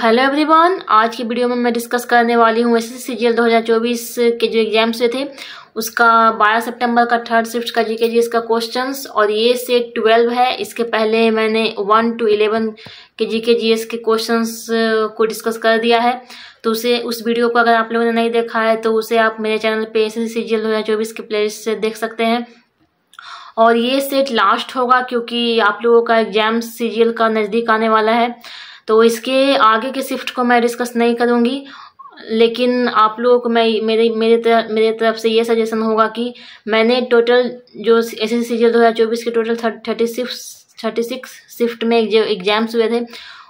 Hello everyone, आज की video में मैं डिस्कस करने वाली हूँ एसएससी सीजीएल 2024 के जो एग्जाम्स हुए थे उसका 12 सितंबर का थर्ड शिफ्ट का जीके जीएस का क्वेश्चंस। और ये सेट 12 है। इसके पहले मैंने 1 to 11 के जीके जीएस के क्वेश्चंस को डिस्कस कर दिया है, तो उसे उस वीडियो को अगर आप लोगों ने नहीं देखा है तो उसे आप मेरे चैनल पे एसएससी सीजीएल 2024 के प्लेलिस्ट से देख सकते हैं। और ये सेट लास्ट होगा क्योंकि आप लोगों का एग्जाम सीजीएल का नज़दीक आने वाला है, तो इसके आगे के शिफ्ट को मैं डिस्कस नहीं करूँगी। लेकिन आप लोगों को मैं मेरे तरफ से ये सजेशन होगा कि मैंने टोटल जो एसएससी सीजीएल 2024 के टोटल 36 शिफ्ट में जो एग्जाम्स हुए थे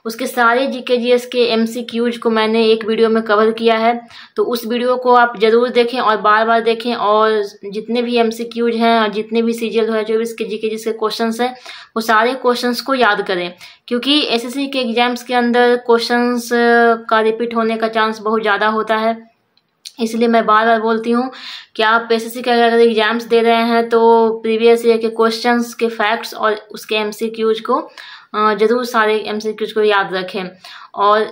उसके सारे जीके जीएस के एमसीक्यूज को मैंने एक वीडियो में कवर किया है, तो उस वीडियो को आप ज़रूर देखें और बार बार देखें। और जितने भी एमसीक्यूज हैं और जितने भी सीजीएल 2024 के जीके जीएस के क्वेश्चंस हैं वो सारे क्वेश्चंस को याद करें, क्योंकि एसएससी के एग्जाम्स के अंदर क्वेश्चंस का रिपीट होने का चांस बहुत ज़्यादा होता है। इसलिए मैं बार बार बोलती हूँ कि आप एसएससी के अगर एग्जाम्स दे रहे हैं तो प्रीवियस ईयर के क्वेश्चंस के फैक्ट्स और उसके एमसीक्यूज को जरूर सारे एमसीक्यूज को याद रखें। और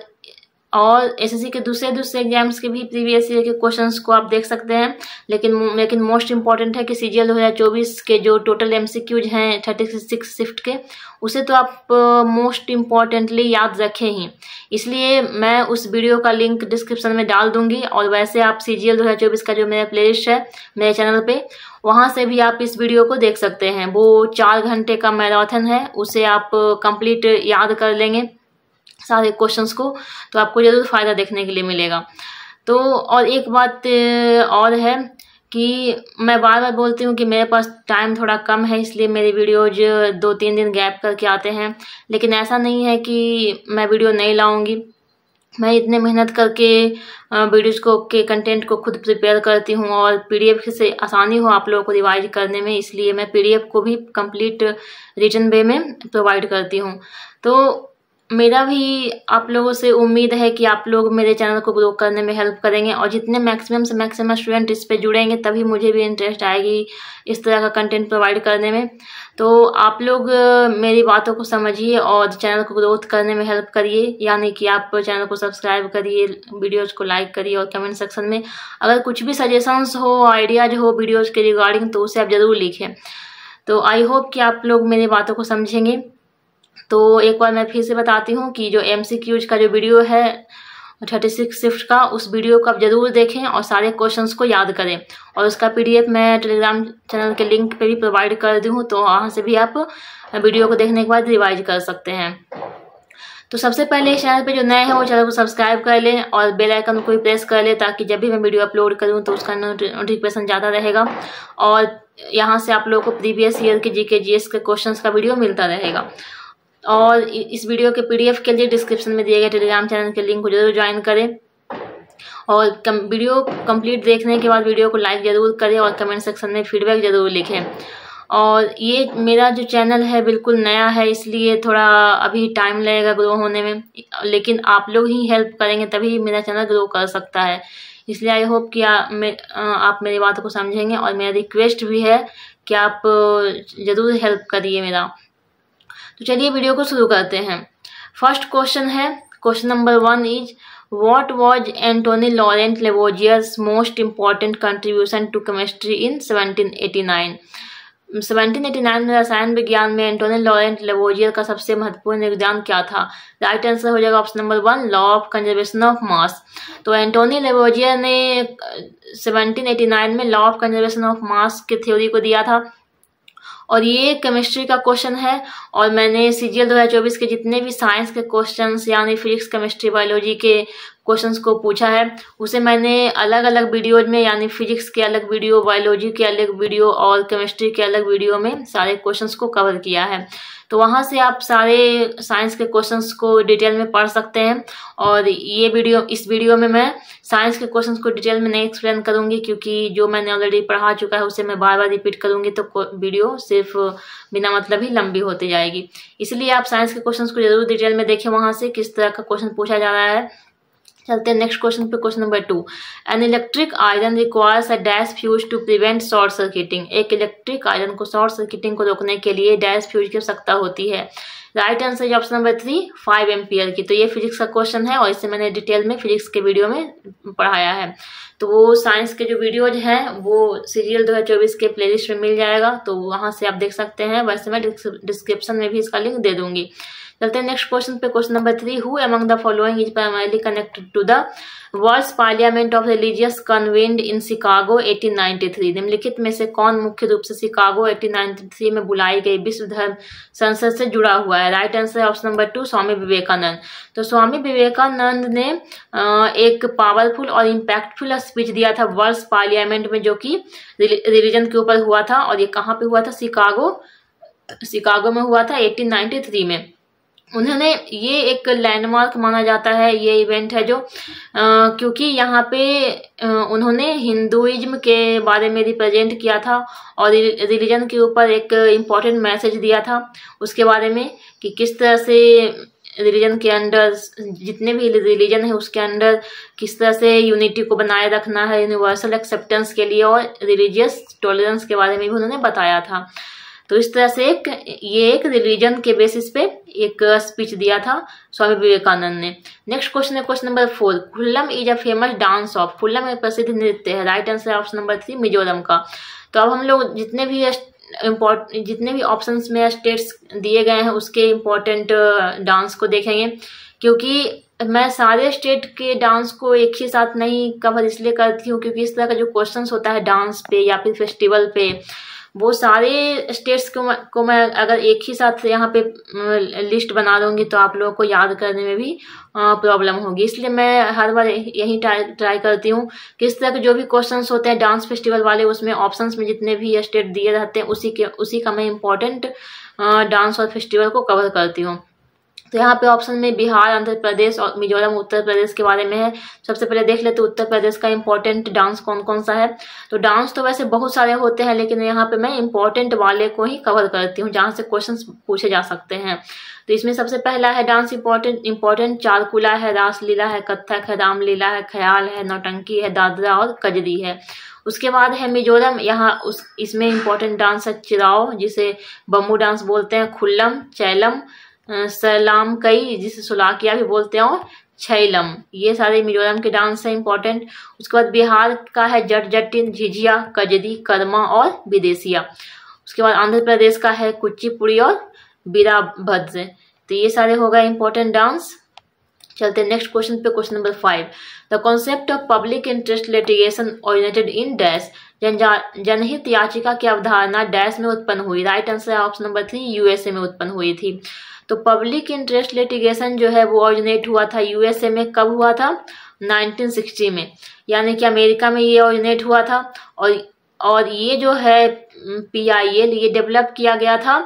एसएससी के दूसरे एग्जाम्स के भी प्रीवियस ईयर के क्वेश्चंस को आप देख सकते हैं, लेकिन मोस्ट इम्पॉर्टेंट है कि सीजीएल 2024 के जो टोटल एमसीक्यूज हैं 36 शिफ्ट के, उसे तो आप मोस्ट इम्पॉर्टेंटली याद रखें ही। इसलिए मैं उस वीडियो का लिंक डिस्क्रिप्शन में डाल दूंगी, और वैसे आप सीजीएल 2024 का जो मेरा प्लेलिस्ट है मेरे चैनल पे, वहाँ से भी आप इस वीडियो को देख सकते हैं। वो 4 घंटे का मैराथन है, उसे आप कंप्लीट याद कर लेंगे सारे क्वेश्चंस को, तो आपको जरूर फ़ायदा देखने के लिए मिलेगा। तो और एक बात और है कि मैं बार बार बोलती हूँ कि मेरे पास टाइम थोड़ा कम है, इसलिए मेरे वीडियोज 2-3 दिन गैप करके आते हैं। लेकिन ऐसा नहीं है कि मैं वीडियो नहीं लाऊंगी, मैं इतने मेहनत करके वीडियोज़ को के कंटेंट को खुद प्रिपेयर करती हूँ और पीडीएफ से आसानी हो आप लोगों को रिवाइज करने में, इसलिए मैं पीडीएफ को भी कंप्लीट रिटन वे में प्रोवाइड करती हूँ। तो मेरा भी आप लोगों से उम्मीद है कि आप लोग मेरे चैनल को ग्रो करने में हेल्प करेंगे, और जितने मैक्सिमम से मैक्सिमम स्टूडेंट इस पे जुड़ेंगे तभी मुझे भी इंटरेस्ट आएगी इस तरह का कंटेंट प्रोवाइड करने में। तो आप लोग मेरी बातों को समझिए और चैनल को ग्रोथ करने में हेल्प करिए, यानी कि आप चैनल को सब्सक्राइब करिए, वीडियोज़ को लाइक करिए, और कमेंट सेक्शन में अगर कुछ भी सजेशंस हो, आइडियाज़ हो वीडियोज़ के रिगार्डिंग, तो उसे आप ज़रूर लिखें। तो आई होप कि आप लोग मेरी बातों को समझेंगे। तो एक बार मैं फिर से बताती हूँ कि जो एमसीक्यूज का जो वीडियो है 36 शिफ्ट का, उस वीडियो को आप जरूर देखें और सारे क्वेश्चंस को याद करें। और उसका पीडीएफ मैं टेलीग्राम चैनल के लिंक पे भी प्रोवाइड कर दी हूँ, तो वहाँ से भी आप वीडियो को देखने के बाद रिवाइज कर सकते हैं। तो सबसे पहले चैनल पे जो नए हैं वो चैनल को सब्सक्राइब कर लें और बेल आइकन को भी प्रेस कर लें, ताकि जब भी मैं वीडियो अपलोड करूँ तो उसका नोटिफिकेशन ज़्यादा रहेगा, और यहाँ से आप लोगों को प्रीवियस ईयर के जीके जीएस के क्वेश्चन का वीडियो मिलता रहेगा। और इस वीडियो के पीडीएफ के लिए डिस्क्रिप्शन में दिए गए टेलीग्राम चैनल के लिंक को जरूर ज्वाइन करें, और वीडियो कंप्लीट देखने के बाद वीडियो को लाइक ज़रूर करें और कमेंट सेक्शन में फीडबैक ज़रूर लिखें। और ये मेरा जो चैनल है बिल्कुल नया है, इसलिए थोड़ा अभी टाइम लगेगा ग्रो होने में, लेकिन आप लोग ही हेल्प करेंगे तभी मेरा चैनल ग्रो कर सकता है। इसलिए आई होप कि आप मेरी बातों को समझेंगे, और मेरा रिक्वेस्ट भी है कि आप ज़रूर हेल्प करिए मेरा। तो चलिए वीडियो को शुरू करते हैं। फर्स्ट क्वेश्चन है, question number 1 is what was Antoine Laurent Lavoisier's most important contribution to chemistry in 1789। 1789 में रसायन विज्ञान में एंटोनी लॉरेंट लेवोजियर का सबसे महत्वपूर्ण योगदान क्या था? राइट आंसर हो जाएगा option number 1, law of conservation of mass. तो एंटोनी लेवोजियर ने 1789 में law of conservation of mass के थ्योरी को दिया था, और ये केमिस्ट्री का क्वेश्चन है। और मैंने सीजीएल 2024 के जितने भी साइंस के क्वेश्चंस यानी फिजिक्स, केमिस्ट्री, बायोलॉजी के क्वेश्चंस को पूछा है उसे मैंने अलग अलग वीडियोज में, यानी फिजिक्स के अलग वीडियो, बायोलॉजी के अलग वीडियो और केमिस्ट्री के अलग वीडियो में सारे क्वेश्चंस को कवर किया है। तो वहाँ से आप सारे साइंस के क्वेश्चंस को डिटेल में पढ़ सकते हैं। और इस वीडियो में मैं साइंस के क्वेश्चंस को डिटेल में नहीं एक्सप्लेन करूँगी, क्योंकि जो मैंने ऑलरेडी पढ़ा चुका है उसे मैं बार बार रिपीट करूँगी तो वीडियो सिर्फ बिना मतलब ही लंबी होती जाएगी। इसलिए आप साइंस के क्वेश्चंस को जरूर डिटेल में देखें, वहाँ से किस तरह का क्वेश्चन पूछा जा रहा है। चलते हैं नेक्स्ट क्वेश्चन पे, question number 2। An electric iron requires a dash fuse to prevent short circuiting. एक इलेक्ट्रिक आयरन को शॉर्ट सर्किटिंग को रोकने के लिए डैश फ्यूज की आवश्यकता होती है। राइट आंसर है ऑप्शन नंबर 3 5 एम्पियर की। तो ये फिजिक्स का क्वेश्चन है और इसे मैंने डिटेल में फिजिक्स के वीडियो में पढ़ाया है। तो वो साइंस के जो वीडियोज हैं वो सीरियल 2024 के प्लेलिस्ट में मिल जाएगा, तो वहां से आप देख सकते हैं। वैसे मैं डिस्क्रिप्शन में भी इसका लिंक दे दूंगी। चलते हैं नेक्स्ट क्वेश्चन पे। Question number 3, who among the following is primarily connected to the world's parliament of religious convened in Chicago 1893। निम्नलिखित में से कौन मुख्य रूप से शिकागो 1893 में बुलाई गई विश्व धर्म संसद से जुड़ा हुआ है? राइट आंसर है ऑप्शन नंबर 2 स्वामी विवेकानंद। तो स्वामी विवेकानंद ने एक पावरफुल और इम्पैक्टफुल स्पीच दिया था वर्ल्ड्स पार्लियामेंट में, जो कि रिलीजन के ऊपर हुआ था। और ये कहाँ पे हुआ था? शिकागो में हुआ था 1893 में। उन्होंने ये एक लैंडमार्क माना जाता है, ये इवेंट है जो क्योंकि यहाँ पे उन्होंने हिंदुइज्म के बारे में रिप्रेजेंट किया था और रिलीजन के ऊपर एक इम्पोर्टेंट मैसेज दिया था उसके बारे में कि किस तरह से रिलीजन के अंदर, जितने भी रिलीजन है उसके अंदर किस तरह से यूनिटी को बनाए रखना है यूनिवर्सल एक्सेप्टेंस के लिए, और रिलीजियस टॉलरेंस के बारे में भी उन्होंने बताया था। तो इस तरह से ये एक रिलीजन के बेसिस पे एक स्पीच दिया था स्वामी विवेकानंद ने। नेक्स्ट क्वेश्चन है question number 4, Khuallam is a famous dance of. Khuallam एक प्रसिद्ध नृत्य है। राइट आंसर है ऑप्शन नंबर 3 मिजोरम का। तो अब हम लोग जितने भी ऑप्शंस में स्टेट्स दिए गए हैं उसके इम्पोर्टेंट डांस को देखेंगे, क्योंकि मैं सारे स्टेट के डांस को एक ही साथ नहीं कवर इसलिए करती हूँ क्योंकि इस तरह का जो क्वेश्चंस होता है डांस पे या फिर फेस्टिवल पे, वो सारे स्टेट्स को मैं अगर एक ही साथ यहाँ पे लिस्ट बना दूंगी तो आप लोगों को याद करने में भी प्रॉब्लम होगी। इसलिए मैं हर बार यही ट्राई करती हूँ कि इस तरह के जो भी क्वेश्चंस होते हैं डांस फेस्टिवल वाले, उसमें ऑप्शंस में जितने भी स्टेट दिए रहते हैं उसी का मैं इम्पोर्टेंट डांस और फेस्टिवल को कवर करती हूँ। तो यहाँ पे ऑप्शन में बिहार, आंध्र प्रदेश और मिजोरम उत्तर प्रदेश के बारे में है। सबसे पहले देख लेते उत्तर प्रदेश का इम्पोर्टेंट डांस कौन कौन सा है। तो डांस तो वैसे बहुत सारे होते हैं, लेकिन यहाँ पे मैं इम्पोर्टेंट वाले को ही कवर करती हूँ जहाँ से क्वेश्चंस पूछे जा सकते हैं। तो इसमें सबसे पहला है डांस इम्पोर्टेंट चारकुला है, रासलीला है, कथक है, रामलीला है, ख्याल है, नौटंकी है, दादरा और कजरी है। उसके बाद है मिजोरम, इसमें इम्पोर्टेंट डांस है चिराओ जिसे बम्बू डांस बोलते हैं, खुल्लम, चैलम, सलाम कई जिसे सुलाकिया भी बोलते हैं, और छैलम। ये सारे मिजोरम के डांस है इम्पोर्टेंट। उसके बाद बिहार का है जट जटिन, झिझिया, कजरी, कर्मा और विदेशिया। उसके बाद आंध्र प्रदेश का है कुचिपुड़ी और वीरभद्र। तो ये सारे हो गए इम्पोर्टेंट डांस। चलते हैं नेक्स्ट क्वेश्चन पे। Question number 5, the concept of public interest litigation originated in dash. जनहित याचिका की अवधारणा डैश में उत्पन्न हुई। राइट आंसर है ऑप्शन नंबर 3 यूएसए में उत्पन्न हुई थी। तो पब्लिक इंटरेस्ट लिटिगेशन जो है वो ओरिजिनेट हुआ था यूएसए में। कब हुआ था? 1960 में, यानी कि अमेरिका में ये ओरिजिनेट हुआ था। और ये जो है PIL ये डेवलप किया गया था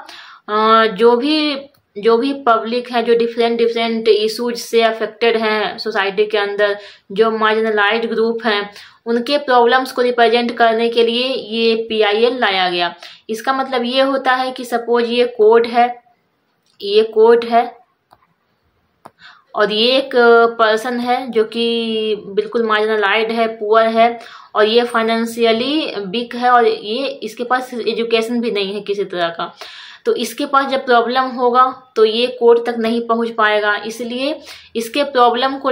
जो भी पब्लिक है, जो डिफरेंट इशूज से अफेक्टेड हैं सोसाइटी के अंदर, जो मार्जिनलाइज्ड ग्रुप हैं, उनके प्रॉब्लम्स को रिप्रेजेंट करने के लिए ये PIL लाया गया। इसका मतलब ये होता है कि सपोज ये कोर्ट है और ये एक पर्सन है जो कि बिल्कुल मार्जिनलाइज्ड है, पुअर है, और ये फाइनेंशियली वीक है, और ये इसके पास एजुकेशन भी नहीं है किसी तरह का। तो इसके पास जब प्रॉब्लम होगा तो ये कोर्ट तक नहीं पहुंच पाएगा। इसलिए इसके प्रॉब्लम को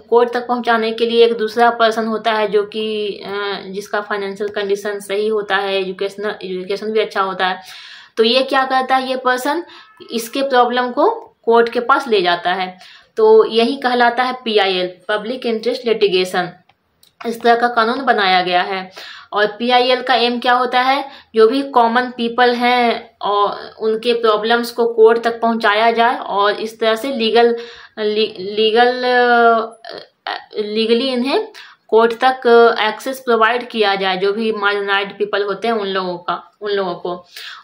कोर्ट तक पहुंचाने के लिए एक दूसरा पर्सन होता है जो कि जिसका फाइनेंशियल कंडीशन सही होता है, एजुकेशन भी अच्छा होता है। तो ये क्या करता है, ये पर्सन इसके प्रॉब्लम को कोर्ट के पास ले जाता है। तो यही कहलाता है PIL, पब्लिक इंटरेस्ट लिटिगेशन। इस तरह का कानून बनाया गया है। और PIL का एम क्या होता है, जो भी कॉमन पीपल हैं और उनके प्रॉब्लम्स को कोर्ट तक पहुंचाया जाए और इस तरह से लीगली इन्हें कोर्ट तक एक्सेस प्रोवाइड किया जाए, जो भी मार्जिनाइज्ड पीपल होते हैं उन लोगों को।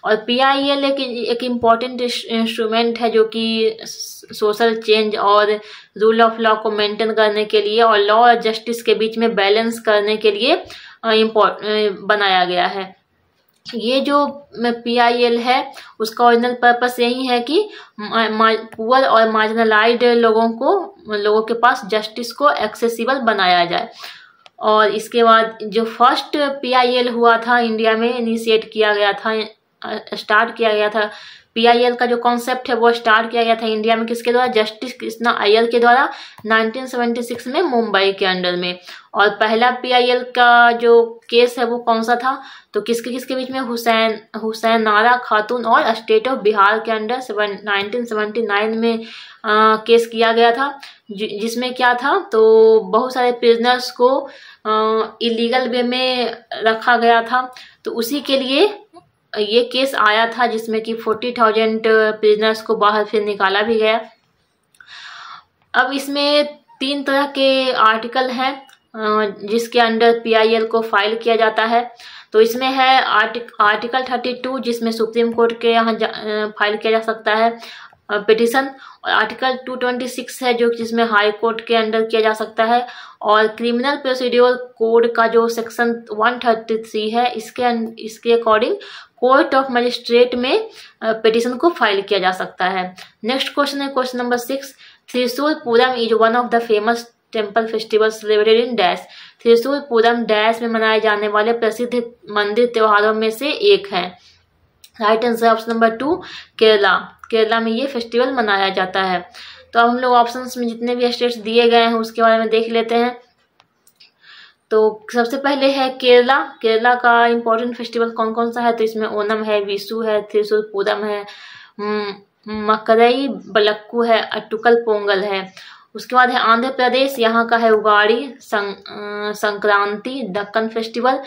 और PIL एक इम्पॉर्टेंट इंस्ट्रूमेंट है जो कि सोशल चेंज और रूल ऑफ लॉ को मेंटेन करने के लिए और लॉ और जस्टिस के बीच में बैलेंस करने के लिए बनाया गया है। ये जो PIL है उसका ओरिजिनल पर्पस यही है कि पुअर और मार्जिनलाइज्ड लोगों के पास जस्टिस को एक्सेसिबल बनाया जाए। और इसके बाद जो फर्स्ट PIL हुआ था इंडिया में, इनिशिएट किया गया था, स्टार्ट किया गया था PIL का जो कॉन्सेप्ट है वो स्टार्ट किया गया था इंडिया में किसके द्वारा, जस्टिस कृष्णा अय्यर के द्वारा 1976 में मुंबई के अंडर में। और पहला PIL का जो केस है वो कौन सा था, तो किसके किसके बीच में, हुसैन नारा खातून और स्टेट ऑफ बिहार के अंडर 1979 में केस किया गया था, जिसमें क्या था, तो बहुत सारे प्रिजनर्स को इलीगल वे में रखा गया था। तो उसी के लिए ये केस आया था, जिसमें कि 40,000 प्रिजनर्स को बाहर फिर निकाला भी गया। अब इसमें 3 तरह के आर्टिकल हैं जिसके अंडर PIL को फाइल किया जाता है। तो इसमें है आर्टिकल 32, जिसमें सुप्रीम कोर्ट के यहाँ फाइल किया जा सकता है पिटिशन, और आर्टिकल 226 है जो जिसमें हाई कोर्ट के अंडर किया जा सकता है, और क्रिमिनल प्रोसीड्यूर कोड का जो सेक्शन 133 है इसके अकॉर्डिंग कोर्ट ऑफ मजिस्ट्रेट में पिटिशन को फाइल किया जा सकता है। नेक्स्ट क्वेश्चन है question number 6, Thrissur Pooram is one of the famous temple festival celebrated in dash. Thrissur Pooram dash में मनाए जाने वाले प्रसिद्ध मंदिर त्योहारों में से एक है। Right answer option number 2 Kerala. Kerala में ये फेस्टिवल मनाया जाता है। तो अब हम लोग ऑप्शंस में जितने भी स्टेट्स दिए गए हैं उसके बारे में देख लेते हैं। तो सबसे पहले है केरला। केरला का इम्पोर्टेंट फेस्टिवल कौन कौन सा है, तो इसमें ओनम है, विशु है, त्रिशूल पूरम है, मकरई बलक्कू है, अट्टुकल पोंगल है। उसके बाद है आंध्र प्रदेश, यहाँ का है उगाड़ी, संक्रांति, दक्कन फेस्टिवल,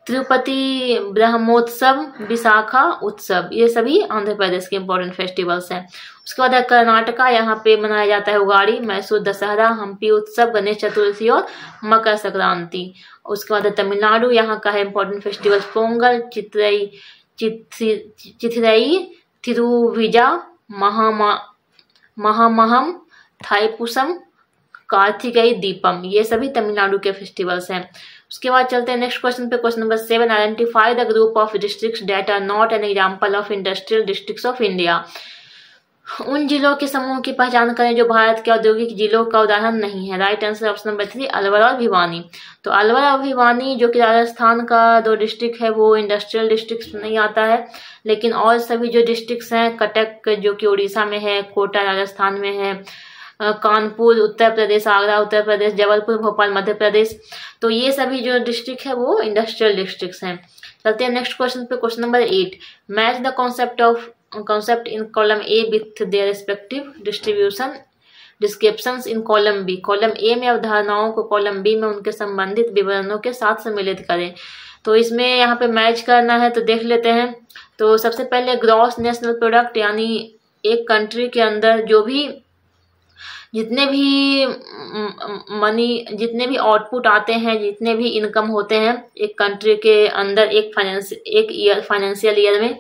तिरुपति ब्रह्मोत्सव, विशाखा उत्सव, ये सभी आंध्र प्रदेश के इम्पोर्टेंट फेस्टिवल्स हैं। उसके बाद है कर्नाटका, यहाँ पे मनाया जाता है उगाड़ी, मैसूर दशहरा, हम्पी उत्सव, गणेश चतुर्थी और मकर संक्रांति। उसके बाद है तमिलनाडु, यहाँ का है इम्पोर्टेंट फेस्टिवल पोंगल, चिथिरई, थिरुविजा, महामहम, थाईपुसम, कार्तिकेय दीपम, ये सभी तमिलनाडु के फेस्टिवल्स हैं। उसके बाद चलते हैं नेक्स्ट क्वेश्चन पे, question number 7, identify the group of districts that are not an example of industrial districts of India. उन जिलों के समूह की पहचान करें जो भारत के औद्योगिक जिलों का उदाहरण नहीं है। Right answer option number 3 Alwar और भिवानी। तो अलवर और भिवानी जो कि राजस्थान का 2 डिस्ट्रिक्ट है वो इंडस्ट्रियल डिस्ट्रिक्ट नहीं आता है, लेकिन और सभी जो डिस्ट्रिक्ट्स हैं, कटक जो कि उड़ीसा में है, कोटा राजस्थान में है, कानपुर उत्तर प्रदेश, आगरा उत्तर प्रदेश, जबलपुर भोपाल मध्य प्रदेश, तो ये सभी जो डिस्ट्रिक्ट है वो इंडस्ट्रियल डिस्ट्रिक्ट्स हैं। चलते हैं नेक्स्ट क्वेश्चन पे, question number 8, match the concept in column A with their respective descriptions in column B। Column A में अवधारणाओं को कॉलम B में उनके संबंधित विवरणों के साथ सम्मिलित करें। तो इसमें यहाँ पे मैच करना है, तो देख लेते हैं। तो सबसे पहले ग्रॉस नेशनल प्रोडक्ट, यानी एक कंट्री के अंदर जो भी जितने भी आउटपुट आते हैं, जितने भी इनकम होते हैं एक कंट्री के अंदर एक फाइनेंशियल ईयर में,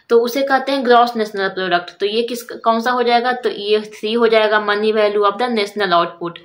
तो उसे कहते हैं ग्रॉस नेशनल प्रोडक्ट। तो ये कौन सा हो जाएगा, तो ये 3 हो जाएगा, money value of the national output.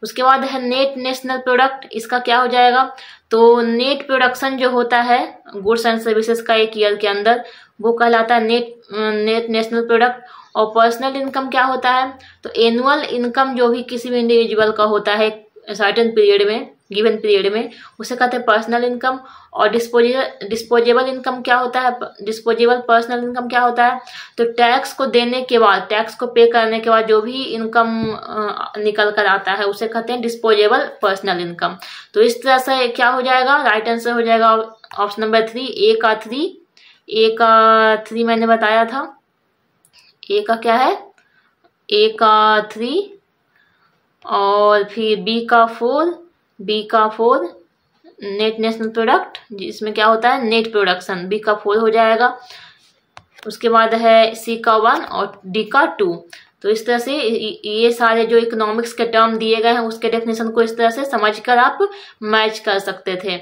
उसके बाद है नेट नेशनल प्रोडक्ट, इसका क्या हो जाएगा, तो नेट प्रोडक्शन जो होता है गुड्स एंड सर्विसेज का एक ईयर के अंदर, वो कहलाता है नेट नेशनल प्रोडक्ट। और पर्सनल इनकम क्या होता है, तो एनुअल इनकम जो भी किसी भी इंडिविजुअल का होता है सर्टेन पीरियड में, गिवन पीरियड में, उसे कहते हैं पर्सनल इनकम। और डिस्पोजेबल इनकम क्या होता है, डिस्पोजेबल पर्सनल इनकम क्या होता है, तो टैक्स को देने के बाद, टैक्स को पे करने के बाद जो भी इनकम निकल कर आता है उसे कहते हैं डिस्पोजेबल पर्सनल इनकम। तो इस तरह से क्या हो जाएगा, राइट आंसर हो जाएगा ऑप्शन नंबर 3, ए का 3 मैंने बताया था, ए का क्या है, ए का 3 और फिर बी का 4 नेट नेशनल प्रोडक्ट, जिसमें क्या होता है नेट प्रोडक्शन, बी का 4 हो जाएगा। उसके बाद है सी का 1 और डी का 2। तो इस तरह से ये सारे जो इकोनॉमिक्स के टर्म दिए गए हैं उसके डेफिनेशन को इस तरह से समझकर आप मैच कर सकते थे।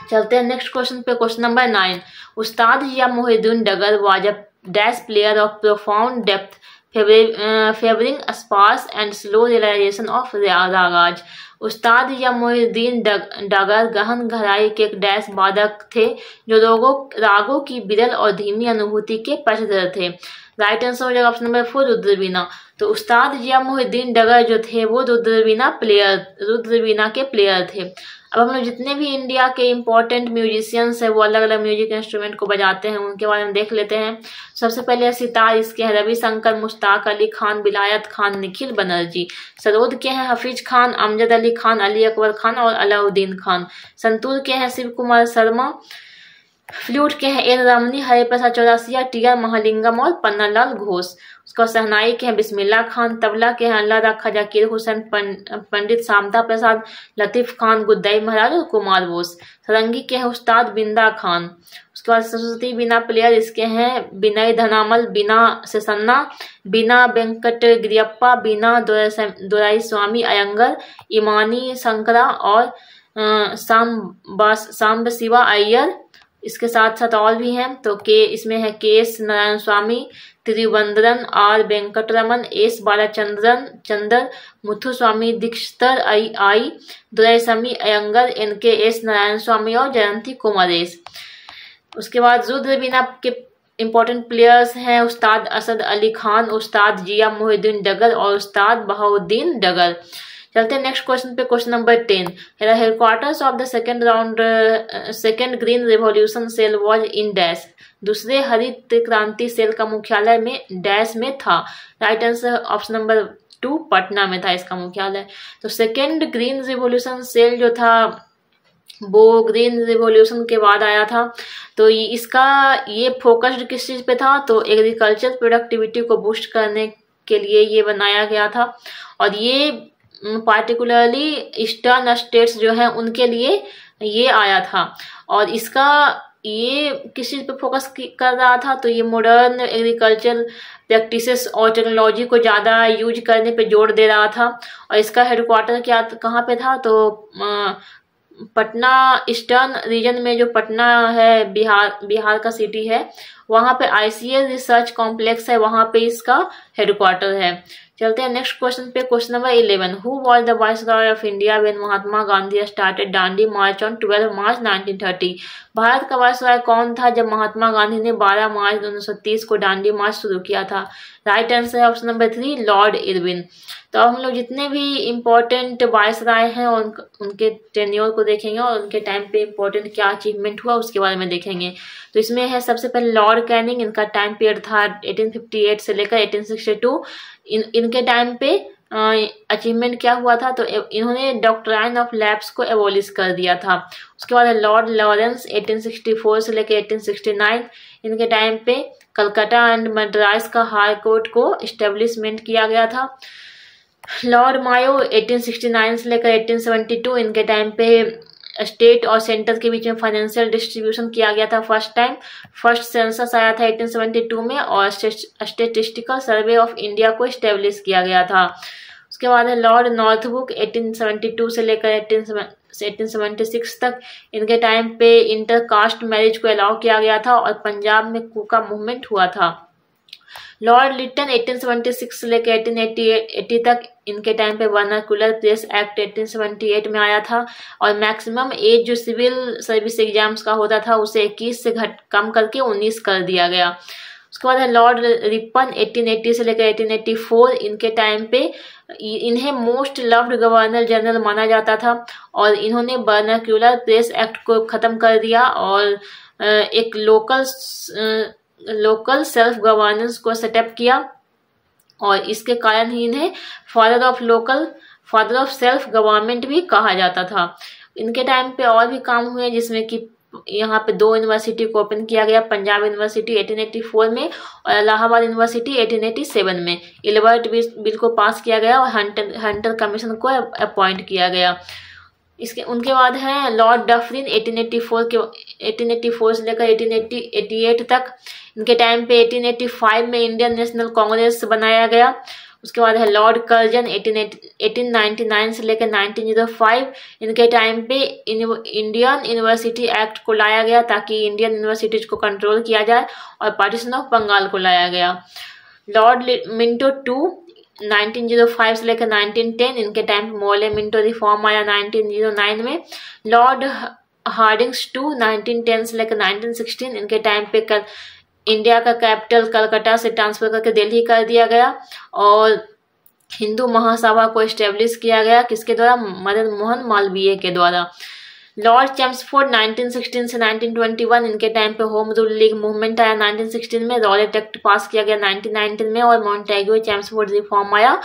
चलते हैं नेक्स्ट क्वेश्चन पे, question number 9, Ustad Zia Mohiuddin Dagar was a dash player of profound depth favouring sparse and slow realization of ragas. Ustad या मोहिउद्दीन डगर गहन गहराई के एक डैश वादक थे जो रागों की विरल और धीमी अनुभूति के पक्षधर थे। राइट आंसर हो जाएगा ऑप्शन नंबर 4 रुद्रवीणा। तो उस्ताद जिया मोहिउद्दीन डगर जो थे वो रुद्रवीणा के प्लेयर थे। अब हम लोग जितने भी इंडिया के इम्पोर्टेंट म्यूजिशियंस हैं वो अलग अलग म्यूजिक इंस्ट्रूमेंट को बजाते हैं, उनके बारे में देख लेते हैं। सबसे पहले सितार, इसके हैं रविशंकर, मुश्ताक अली खान, विलायत खान, निखिल बनर्जी। सरोद के हैं हफीज खान, अमजद अली खान, अली अकबर खान और अलाउद्दीन खान। संतूर के हैं शिव कुमार शर्मा। फ्लूट के हैं एन रमनी, हरिप्रसाद चौरसिया, टी आर महालिंगम और पन्नालाल घोष। उसका शहनाई के हैं बिस्मिल्लाह खान। तबला के हैं अल्लाह रखा, जाकिर हुसैन, पंडित शामता प्रसाद, लतीफ़ खान, गुद्दाई महाराज और कुमार बोस। सरंगी के हैं उस्ताद बिंदा खान। उसके बाद सरस्वती बीना प्लेयर, इसके हैं विनय धनामल, बीना सेसन्ना, बीना वेंकट गिरियप्पा, बीना दोराई स्वामी अयंगर, इमानी शंकरा और सांब शिवा अय्यर। इसके साथ साथ और भी हैं तो इसमें है K S Narayana Swami, Trivandrum, R Venkataraman, S Balachandra, Muthuswami Dikshitar I, Duraiswami Iyengar, N K S Narayana Swami और जयंती कुमारेश। उसके बाद रुद्रवीणा के इम्पोर्टेंट प्लेयर्स हैं उस्ताद असद अली खान, उस्ताद जिया मोहिद्दीन डगर और उस्ताद बहाउद्दीन डगर। चलते हैं नेक्स्ट क्वेश्चन पे, question number 10। Headquarters of the second green revolution cell was in dash. दूसरे हरित क्रांति सेल का मुख्यालय में डैश में था। Right answer option number 2 Patna में था इसका मुख्यालय। तो सेकेंड ग्रीन रिवॉल्यूशन सेल जो था वो ग्रीन रिवॉल्यूशन के बाद आया था। तो ये फोकस्ड किस चीज़ पे था, तो एग्रीकल्चर प्रोडक्टिविटी को बूस्ट करने के लिए ये बनाया गया था। और ये पार्टिकुलरली ईस्टर्न स्टेट्स जो हैं उनके लिए ये आया था। और इसका ये किस चीज़ पे फोकस कर रहा था, तो ये मॉडर्न एग्रीकल्चर प्रैक्टिसेस और टेक्नोलॉजी को ज़्यादा यूज करने पे जोर दे रहा था। और इसका हेडक्वार्टर कहाँ पे था, तो पटना, ईस्टर्न रीजन में जो पटना है, बिहार का सिटी है, वहाँ पे ICAR रिसर्च कॉम्प्लेक्स है, वहाँ पे इसका हेडक्वार्टर है। चलते हैं नेक्स्ट क्वेश्चन पे, question number 11। Who was the viceroy of India when Mahatma Gandhi started Dandi march on 12 मार्च 1930। भारत का वाइसरॉय कौन था जब महात्मा गांधी ने 12 मार्च 1930 को दांडी मार्च शुरू किया था। राइट आंसर है ऑप्शन नंबर 3 लॉर्ड इरविन। तो अब हम लोग जितने भी इम्पोर्टेंट वाइसरॉय हैं उनके टेन्योर को देखेंगे और उनके टाइम पे इम्पोर्टेंट क्या अचीवमेंट हुआ उसके बारे में देखेंगे। तो इसमें है सबसे पहले लॉर्ड कैनिंग, इनका टाइम पीरियड था 1858 से लेकर 1862। इनके टाइम पे अचीवमेंट क्या हुआ था, तो इन्होंने डॉक्ट्राइन ऑफ लैप्स को एबॉलिश कर दिया था। उसके बाद लॉर्ड लॉरेंस 1864 से लेकर 1869। इनके टाइम पे कलकत्ता एंड मद्रास का हाई कोर्ट को इस्टेब्लिशमेंट किया गया था। लॉर्ड मायो 1869 से लेकर 1872। इनके टाइम पे स्टेट और सेंटर के बीच में फाइनेंशियल डिस्ट्रीब्यूशन किया गया था फर्स्ट सेंसस आया था 1872 में और स्टेटिस्टिकल सर्वे ऑफ इंडिया को इस्टेब्लिश किया गया था। उसके बाद है लॉर्ड नॉर्थबुक 1872 से लेकर 1876 तक। इनके टाइम पे इंटरकास्ट मैरिज को अलाउ किया गया था और पंजाब में कुका मूवमेंट हुआ था। लॉर्ड लिटन 1876 से लेकर 1880 तक। इनके टाइम पे वर्नाकुलर प्रेस एक्ट 1878 में आया था और मैक्सिमम एज जो सिविल सर्विस एग्जाम्स का होता था उसे 21 से कम करके 19 कर दिया गया। उसके बाद है लॉर्ड रिपन 1880 से लेकर 1884। इनके टाइम पे इन्हें मोस्ट लव्ड गवर्नर जनरल माना जाता था और इन्होंने वर्नाकुलर प्रेस एक्ट को ख़त्म कर दिया और एक लोकल सेल्फ गवर्नेंस को सेटअप किया और इसके कारण ही इन्हें फादर ऑफ सेल्फ गवर्नमेंट भी कहा जाता था। इनके टाइम पे और भी काम हुए जिसमें कि यहाँ पे 2 यूनिवर्सिटी को ओपन किया गया, पंजाब यूनिवर्सिटी 1884 में और इलाहाबाद यूनिवर्सिटी 1887 में। इलबर्ट बिल को पास किया गया और हंटर कमीशन को अपॉइंट किया गया। उनके बाद है लॉर्ड डफरिन 1884 से लेकर 1888 तक। इनके टाइम पे 1885 में इंडियन नेशनल कांग्रेस बनाया गया। उसके बाद है लॉर्ड कर्जन 1899 से लेकर 1905। इनके टाइम पे इंडियन यूनिवर्सिटी एक्ट को लाया गया ताकि इंडियन यूनिवर्सिटीज को कंट्रोल किया जाए और पार्टीशन ऑफ बंगाल को लाया गया। लॉर्ड मिंटो 2 1905 से लेकर 1910। इनके टाइम पे मोले मिंटो रिफॉर्म आया 1909 में। लॉर्ड हार्डिंग्स 2 1910 से लेकर 1916। इनके टाइम पे इंडिया का कैपिटल कलकत्ता से ट्रांसफर करके दिल्ली कर दिया गया और हिंदू महासभा को एस्टेब्लिश किया गया किसके द्वारा, मदन मोहन मालवीय के द्वारा। लॉर्ड चेम्सफोर्ड 1916 से 1921, इनके टाइम पे होम रूल लीग मूवमेंट आया 1916 में, रॉलेट एक्ट पास किया गया 1919 में, और मॉन्टेग्यू चेम्सफोर्ड रिफॉर्म आया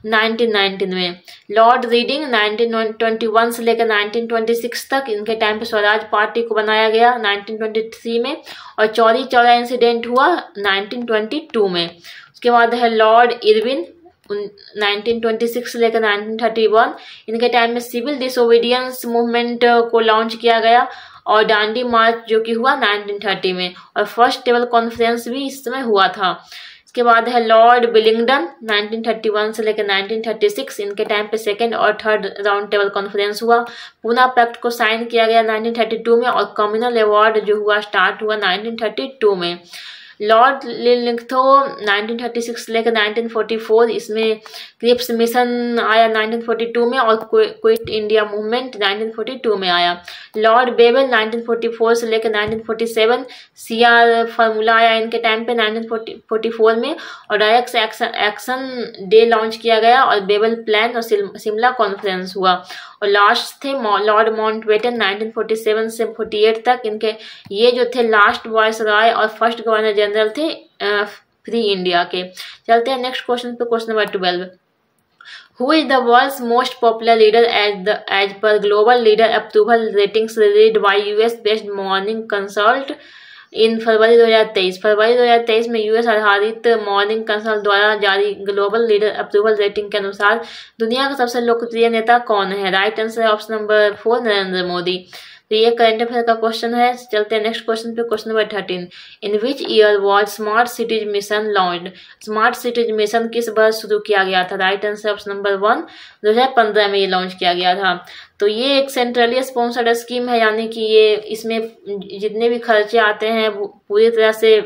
1919 में। लॉर्ड रीडिंग 1921 से लेकर 1926 तक, इनके टाइम पे स्वराज पार्टी को बनाया गया 1923 में, और चौरी चौरा इंसिडेंट हुआ 1922 में। उसके बाद है लॉर्ड इरविन 1926 से लेकर 1931, इनके टाइम में सिविल डिसोबीडियंस मूवमेंट को लॉन्च किया गया, और डांडी मार्च जो कि हुआ 1930 में, और फर्स्ट टेबल कॉन्फ्रेंस भी इस समय हुआ था। इसके बाद है लॉर्ड बिलिंगडन 1931 से लेकर 1936, इनके टाइम पे सेकंड और थर्ड राउंड टेबल कॉन्फ्रेंस हुआ। पूना पैक्ट को साइन किया गया 1932 में, और कम्युनल अवार्ड जो हुआ स्टार्ट हुआ 1932 में। लॉर्ड लिंगथो 1936 से लेकर 1944, इसमें क्रिप्स मिशन आया 1942 में, और क्विट इंडिया मूवमेंट 1942 में आया। लॉर्ड बेबल 1944 से लेकर 1947, सीआर फार्मूला आया इनके टाइम पे 1944 में, और डायरेक्ट एक्शन डे लॉन्च किया गया, और बेबल प्लान और शिमला कॉन्फ्रेंस हुआ। और लास्ट थे लॉर्ड माउंटबेटन 1947 से 48 तक, इनके ये जो थे लास्ट वॉइस रॉय और फर्स्ट गवर्नर जनरल थे फ्री इंडिया के। चलते हैं नेक्स्ट क्वेश्चन पे, question number 12। Who is the world's most popular leader as per global leader approval ratings released by US based Morning Consult इन फरवरी 2023। फरवरी 2023 में यूएस आधारित morning consult द्वारा जारी global leader approval rating के अनुसार दुनिया का सबसे लोकप्रिय नेता कौन है? Right answer option number 4 Narendra Modi. तो ये करंट अफेयर का क्वेश्चन है। चलते हैं नेक्स्ट क्वेश्चन पे, question number 13। In which year was smart cities mission launched? Smart cities mission किस वर्ष शुरू किया गया था? राइट आंसर ऑप्शन नंबर 1 2015 में ये लॉन्च किया गया था। तो ये एक सेंट्रली स्पॉन्सर्ड स्कीम है, यानी कि ये इसमें जितने भी खर्चे आते हैं पूरी तरह से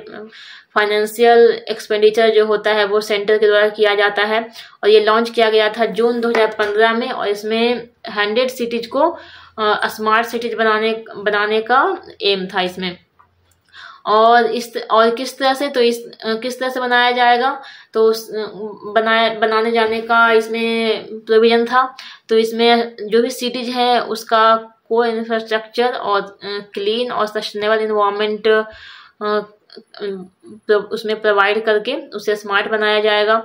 फाइनेंशियल एक्सपेंडिचर जो होता है वो सेंटर के द्वारा किया जाता है, और ये लॉन्च किया गया था जून 2015 में, और इसमें 100 सिटीज को स्मार्ट सिटीज बनाने का एम था इसमें। और किस तरह से, तो किस तरह से बनाया जाएगा, तो बनाने जाने का इसमें प्रोविजन था। तो इसमें जो भी सिटीज है उसका को इंफ्रास्ट्रक्चर और क्लीन और सस्टेनेबल इन्वायरमेंट उसमें प्रोवाइड करके उसे स्मार्ट बनाया जाएगा,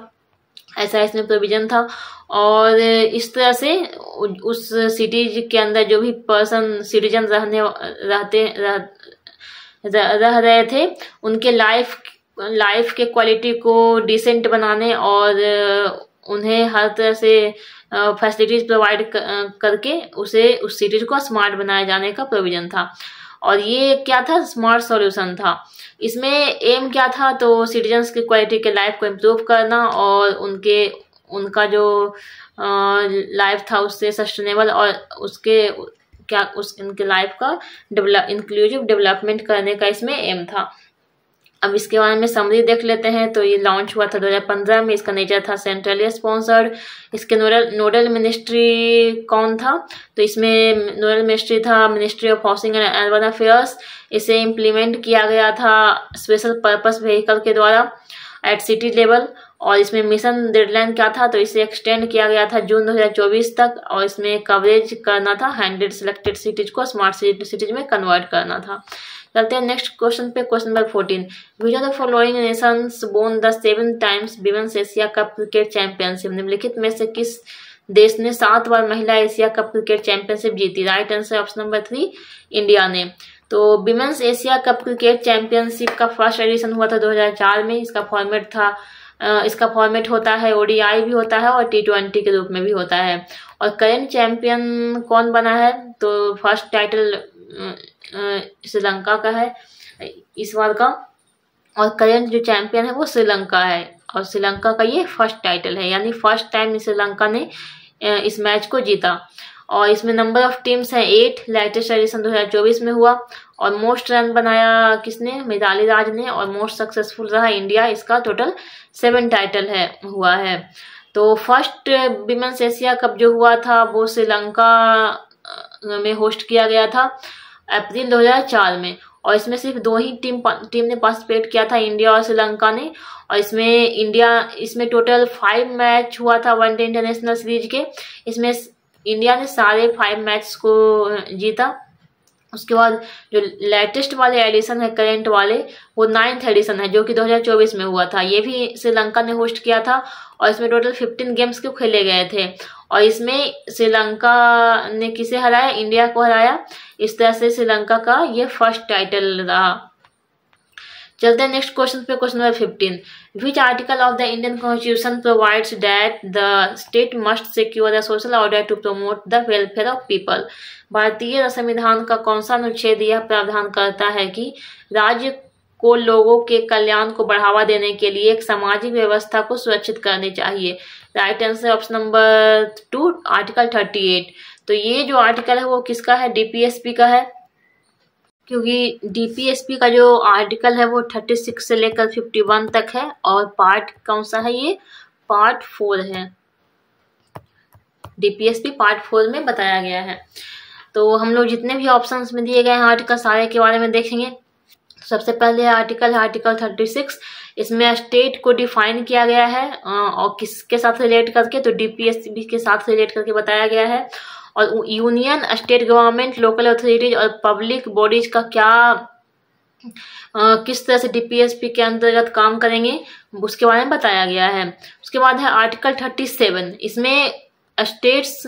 ऐसा इसमें प्रोविजन था। और इस तरह से उस सिटीज के अंदर जो भी पर्सन सिटीजन रह रहे थे उनके लाइफ के क्वालिटी को डिसेंट बनाने और उन्हें हर तरह से फैसिलिटीज प्रोवाइड करके उस सिटीज को स्मार्ट बनाए जाने का प्रोविजन था। और ये क्या था? स्मार्ट सॉल्यूशन था। इसमें एम क्या था? तो सिटीजन्स की क्वालिटी के लाइफ को इम्प्रूव करना और उनका जो लाइफ था उससे सस्टेनेबल और उनके लाइफ का इंक्लूसिव डेवलपमेंट करने का इसमें एम था। अब इसके बारे में समरी देख लेते हैं। तो ये लॉन्च हुआ था 2015 में, इसका नेचर था सेंट्रली स्पॉन्सर्ड। इसके नोडल मिनिस्ट्री कौन था? तो इसमें नोडल मिनिस्ट्री था ministry of housing and urban affairs. इसे इम्प्लीमेंट किया गया था स्पेशल पर्पस व्हीकल के द्वारा एट सिटी लेवल। और इसमें मिशन डेडलाइन क्या था? तो इसे एक्सटेंड किया गया था जून 2024 तक, और इसमें कवरेज करना था 100 सिलेक्टेड सिटीज को स्मार्ट सिटीज में कन्वर्ट करना था। चलते हैं नेक्स्ट क्वेश्चन पे, question number 14। Which of the following Nations won the 7 times women's Asia cup cricket championship? निम्नलिखित में से किस देश ने 7 बार महिला एशिया कप क्रिकेट चैंपियनशिप जीती? Right answer option number 3 India ने। तो women's Asia cup cricket championship का फर्स्ट एडिशन हुआ था 2004 में। इसका फॉर्मेट होता है ओडीआई भी होता है और T20 के रूप में भी होता है। और करेंट चैंपियन कौन बना है? तो फर्स्ट टाइटल श्रीलंका का है इस बार का, और करेंट जो चैंपियन है वो श्रीलंका है, और श्रीलंका का ये फर्स्ट टाइटल है, यानी फर्स्ट टाइम श्रीलंका ने इस मैच को जीता। और इसमें नंबर ऑफ टीम्स है 8, लेटेस्ट एडिशन 2024 में हुआ। और मोस्ट रन बनाया किसने? मिताली राज ने। और मोस्ट सक्सेसफुल रहा इंडिया, इसका टोटल 7 टाइटल हुआ है। तो फर्स्ट विमेंस एशिया कप जो हुआ था वो श्रीलंका में होस्ट किया गया था अप्रैल 2004 में, और इसमें सिर्फ 2 ही टीम ने पार्टिसिपेट किया था, इंडिया और श्रीलंका ने। और इसमें टोटल 5 मैच हुआ था वनडे इंटरनेशनल सीरीज के। इसमें इंडिया ने सारे 5 मैच को जीता। उसके बाद जो लेटेस्ट वाले एडिशन है करेंट वाले, वो 9th एडिशन है जो कि 2024 में हुआ था। ये भी श्रीलंका ने होस्ट किया था और इसमें टोटल 15 गेम्स क्यों खेले गए थे और इसमें श्रीलंका ने किसे हराया, इंडिया को हराया। इस तरह से श्रीलंका का ये फर्स्ट टाइटल रहा। चलते हैं नेक्स्ट क्वेश्चन पे, question number 15। Which article of the Indian constitution provides that the state must secure the social order to promote the welfare of people. भारतीय संविधान का कौन सा अनुच्छेद यह प्रावधान करता है कि राज्य को लोगों के कल्याण को बढ़ावा देने के लिए एक सामाजिक व्यवस्था को सुरक्षित करनी चाहिए। Right answer option number 2, article 38। तो ये जो आर्टिकल है वो किसका है, डीपीएसपी का है, क्योंकि डीपीएसपी का जो आर्टिकल है वो 36 से लेकर 51 तक है और पार्ट कौन सा है, ये पार्ट 4 है। डीपीएसपी पार्ट 4 में बताया गया है। तो हम लोग जितने भी ऑप्शंस में दिए गए हैं आर्टिकल सारे के बारे में देखेंगे। सबसे पहले आर्टिकल है आर्टिकल 36। इसमें स्टेट को डिफाइन किया गया है और किसके साथ रिलेट करके, तो डीपीएसपी के साथ रिलेट करके बताया गया है। और union, state government, local authorities और पब्लिक बॉडीज का क्या किस तरह से डीपीएसपी के अंतर्गत काम करेंगे उसके बारे में बताया गया है। उसके बाद है आर्टिकल 37। इसमें स्टेट्स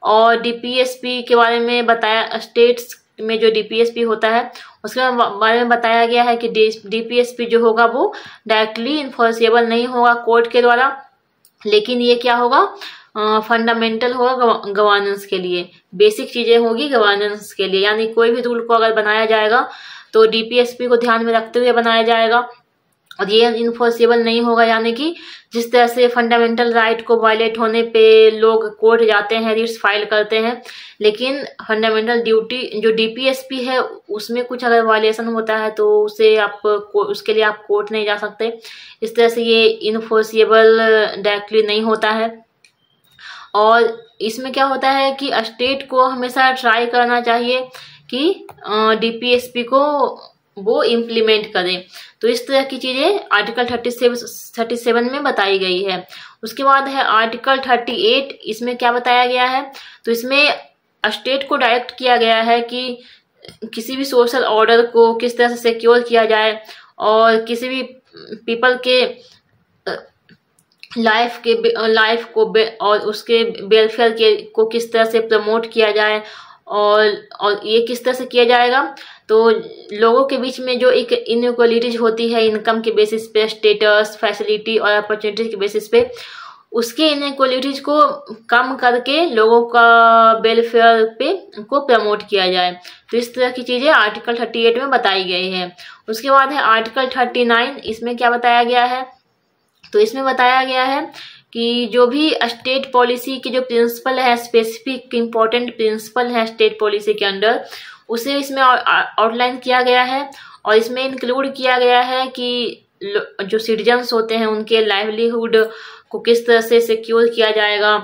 और डीपीएसपी के बारे में बताया। स्टेट्स में जो डीपीएसपी होता है उसके बारे में बताया गया है कि डीपीएसपी जो होगा वो डायरेक्टली इन्फोर्सेबल नहीं होगा कोर्ट के द्वारा, लेकिन ये क्या होगा, फंडामेंटल होगा गवर्नेंस के लिए, बेसिक चीजें होगी गवर्नेंस के लिए। यानी कोई भी रूल को अगर बनाया जाएगा तो डीपीएसपी को ध्यान में रखते हुए बनाया जाएगा और ये इन्फोर्सेबल नहीं होगा। यानी कि जिस तरह से फंडामेंटल राइट को वायलेट होने पे लोग कोर्ट जाते हैं, रिट्स फाइल करते हैं, लेकिन फंडामेंटल ड्यूटी जो डीपीएसपी है उसमें कुछ अगर वायलेशन होता है तो उसके लिए आप कोर्ट नहीं जा सकते। इस तरह से ये इन्फोर्सेबल डायरेक्टली नहीं होता है। और इसमें क्या होता है कि स्टेट को हमेशा ट्राई करना चाहिए कि डीपीएसपी को वो इम्प्लीमेंट करें। तो इस तरह की चीजें आर्टिकल 37 में बताई गई है। उसके बाद है आर्टिकल 38। इसमें क्या बताया गया है, तो इसमें स्टेट को डायरेक्ट किया गया है कि किसी भी सोशल ऑर्डर को किस तरह से सिक्योर किया जाए और किसी भी पीपल के लाइफ को और उसके वेलफेयर को किस तरह से प्रमोट किया जाए और ये किस तरह से किया जाएगा। तो लोगों के बीच में जो एक इनइक्वालिटीज होती है इनकम के बेसिस पे, स्टेटस, फैसिलिटी और अपॉर्चुनिटीज के बेसिस पे, उसके इनइक्वालिटीज को कम करके लोगों का वेलफेयर पे को प्रमोट किया जाए। तो इस तरह की चीजें आर्टिकल 38 में बताई गई है। उसके बाद है आर्टिकल 39। इसमें क्या बताया गया है, तो इसमें बताया गया है कि जो भी स्टेट पॉलिसी के जो प्रिंसिपल है, स्पेसिफिक इम्पोर्टेंट प्रिंसिपल है स्टेट पॉलिसी के अंडर, उसे इसमें आउटलाइन किया गया है और इसमें इंक्लूड किया गया है कि जो सिटीजन्स होते हैं उनके लाइवलीहुड को किस तरह से सिक्योर किया जाएगा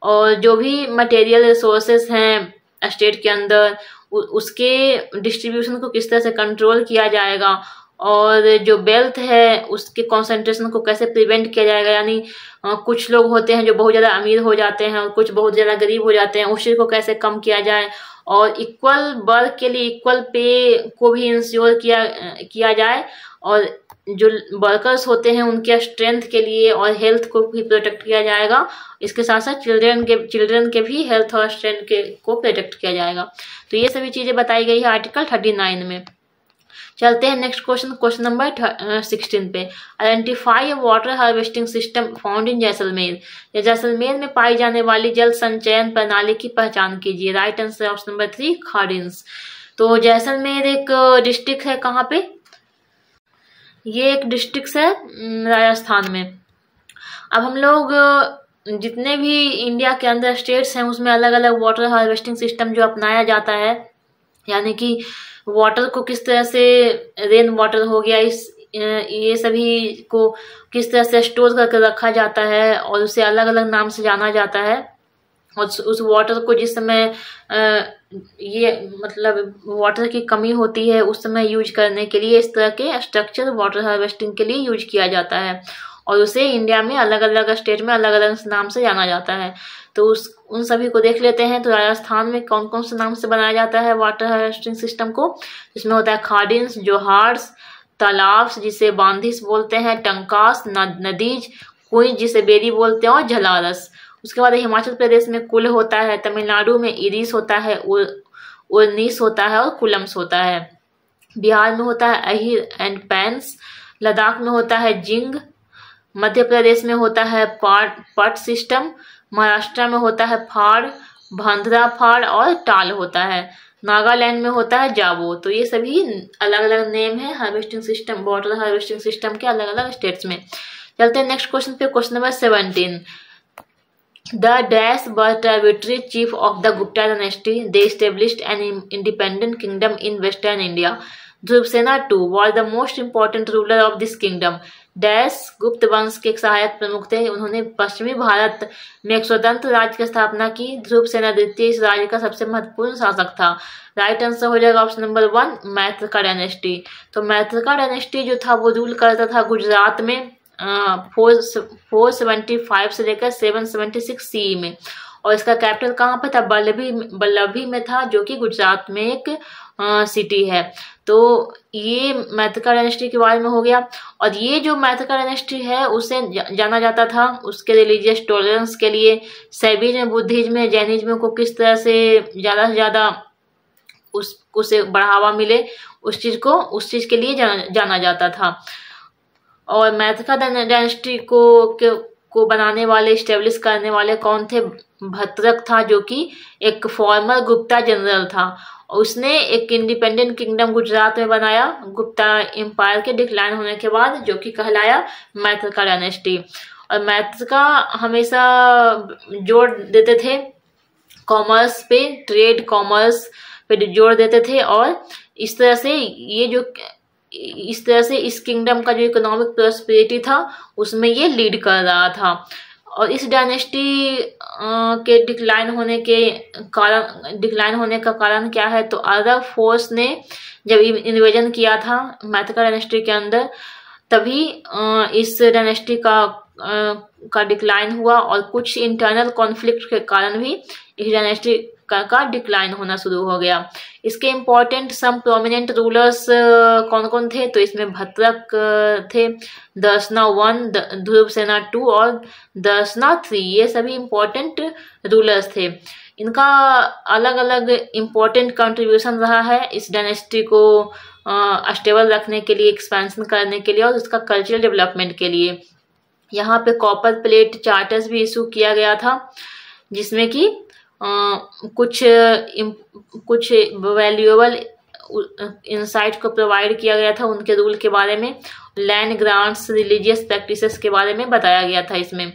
और जो भी मटेरियल रिसोर्सेस हैं स्टेट के अंदर उसके डिस्ट्रीब्यूशन को किस तरह से कंट्रोल किया जाएगा और जो वेल्थ है उसके कंसंट्रेशन को कैसे प्रिवेंट किया जाएगा। यानी कुछ लोग होते हैं जो बहुत ज़्यादा अमीर हो जाते हैं और कुछ बहुत ज़्यादा गरीब हो जाते हैं, उस चीज़ को कैसे कम किया जाए और इक्वल वर्क के लिए इक्वल पे को भी इंश्योर किया जाए और जो वर्कर्स होते हैं उनके स्ट्रेंथ के लिए और हेल्थ को भी प्रोटेक्ट किया जाएगा। इसके साथ साथ चिल्ड्रन के भी हेल्थ और स्ट्रेंथ को प्रोटेक्ट किया जाएगा। तो ये सभी चीज़ें बताई गई है आर्टिकल 39 में। चलते हैं नेक्स्ट क्वेश्चन नंबर 16 पे। Identify water harvesting system found in Jaisalmer. Jaisalmer में पाई जाने वाली जल संचयन प्रणाली की पहचान कीजिए। Right answer option number 3, खाडिन्स। तो जैसलमेर एक डिस्ट्रिक्ट है, कहाँ पे, ये एक डिस्ट्रिक्ट है राजस्थान में। अब हम लोग जितने भी इंडिया के अंदर स्टेट्स हैं उसमें अलग अलग वाटर हार्वेस्टिंग सिस्टम जो अपनाया जाता है, यानी कि वाटर को किस तरह से, रेन वाटर हो गया, ये सभी को किस तरह से स्टोर करके रखा जाता है और उसे अलग अलग नाम से जाना जाता है। और उस वाटर को जिस समय ये मतलब वाटर की कमी होती है उस समय यूज करने के लिए इस तरह के स्ट्रक्चर वाटर हार्वेस्टिंग के लिए यूज किया जाता है और उसे इंडिया में अलग अलग स्टेट में अलग अलग नाम से जाना जाता है। तो उन सभी को देख लेते हैं। तो राजस्थान में कौन कौन से नाम से बनाया जाता है वाटर हार्वेस्टिंग सिस्टम को? इसमें होता है खाडिन्स, जोहार्स, तालाब जिसे बांधिस बोलते हैं, टंकास, नदीज, कुंज जिसे बेरी बोलते हैं, और झलारस। उसके बाद हिमाचल प्रदेश में कुल होता है, तमिलनाडु में इरिस होता है, उर्नीस होता है और कुलम्स होता है। बिहार में होता है अहिर एंड पैंस, लद्दाख में होता है जिंग, मध्य प्रदेश में होता है पट सिस्टम, महाराष्ट्र में होता है फाड़, भांद्रा फाड़ और टाल होता है, नागालैंड में होता है जाबो। तो ये सभी अलग अलग नेम है harvesting system, water harvesting system के अलग अलग स्टेट्स में। चलते हैं नेक्स्ट क्वेश्चन पे, question number 17। The dash were tributary chief of the Gupta dynasty. They established an independent kingdom in western India. Dhrupsena II was the most important ruler of this kingdom. Dash गुप्त वंश के एक सहायक प्रमुख थे। उन्होंने पश्चिमी भारत में एक स्वतंत्र राज्य की स्थापना की। ध्रुवसेना द्वितीय इस राज्य का सबसे महत्वपूर्ण शासक था। राइट आंसर हो जाएगा ऑप्शन नंबर 1 मैत्रका डायनेस्टी। तो मैत्रका डायनेस्टी जो था वो रूल करता था गुजरात में 475 से लेकर 776 CE में, और इसका कैपिटल कहाँ पे था? बल्लभी में था, जो कि गुजरात में एक सिटी है। तो ये मैत्रका डायनेस्टी के बारे में हो गया। और ये जो मैत्रका डायनेस्टी है उसे जाना जाता था उसके रिलीजियस टॉलरेंस के लिए। सैविज्म, बुद्धिज्म, जैनिज्म को किस तरह से ज़्यादा उसे बढ़ावा मिले उस चीज़ के लिए जाना जाता था। और मैत्रका डायनेस्टी को बनाने वाले, स्टेब्लिश करने वाले कौन थे? भद्रक था, जो कि एक फॉर्मर गुप्ता जनरल था। उसने एक इंडिपेंडेंट किंगडम गुजरात में बनाया गुप्ता एम्पायर के डिक्लाइन होने के बाद, जो कि कहलाया मैत्रका डायनेस्टी। और मैत्रका हमेशा जोर देते थे कॉमर्स पे, ट्रेड कॉमर्स पे जोर देते थे, और इस तरह से इस किंगडम का जो इकोनॉमिक प्रॉस्पेरिटी था उसमें ये लीड कर रहा था। और इस डायनेस्टी के डिक्लाइन होने का कारण क्या है? तो अरब फोर्स ने जब इन्वेजन किया था मैत्रका डायनेस्टी के अंदर, तभी इस डायनेस्टी का डिक्लाइन हुआ। और कुछ इंटरनल कॉन्फ्लिक्ट के कारण भी इस डायनेस्टी का डिक्लाइन होना शुरू हो गया। इसके इम्पोर्टेंट सम प्रोमिनेंट रूलर्स कौन कौन थे? तो इसमें भद्रक थे, दर्शना 1, ध्रुवसेना 2 और दर्शना 3, ये सभी इम्पोर्टेंट रूलर्स थे। इनका अलग अलग इम्पोर्टेंट कंट्रीब्यूशन रहा है इस डायनेस्टी को स्टेबल रखने के लिए, एक्सपेंशन करने के लिए और उसका कल्चरल डेवलपमेंट के लिए। यहाँ पे कॉपर प्लेट चार्टर्स भी इशू किया गया था, जिसमें कि कुछ वैल्यूएबल इंसाइट को प्रोवाइड किया गया था उनके रूल के बारे में। लैंड ग्रांट्स, रिलीजियस प्रैक्टिसेस के बारे में बताया गया था इसमें।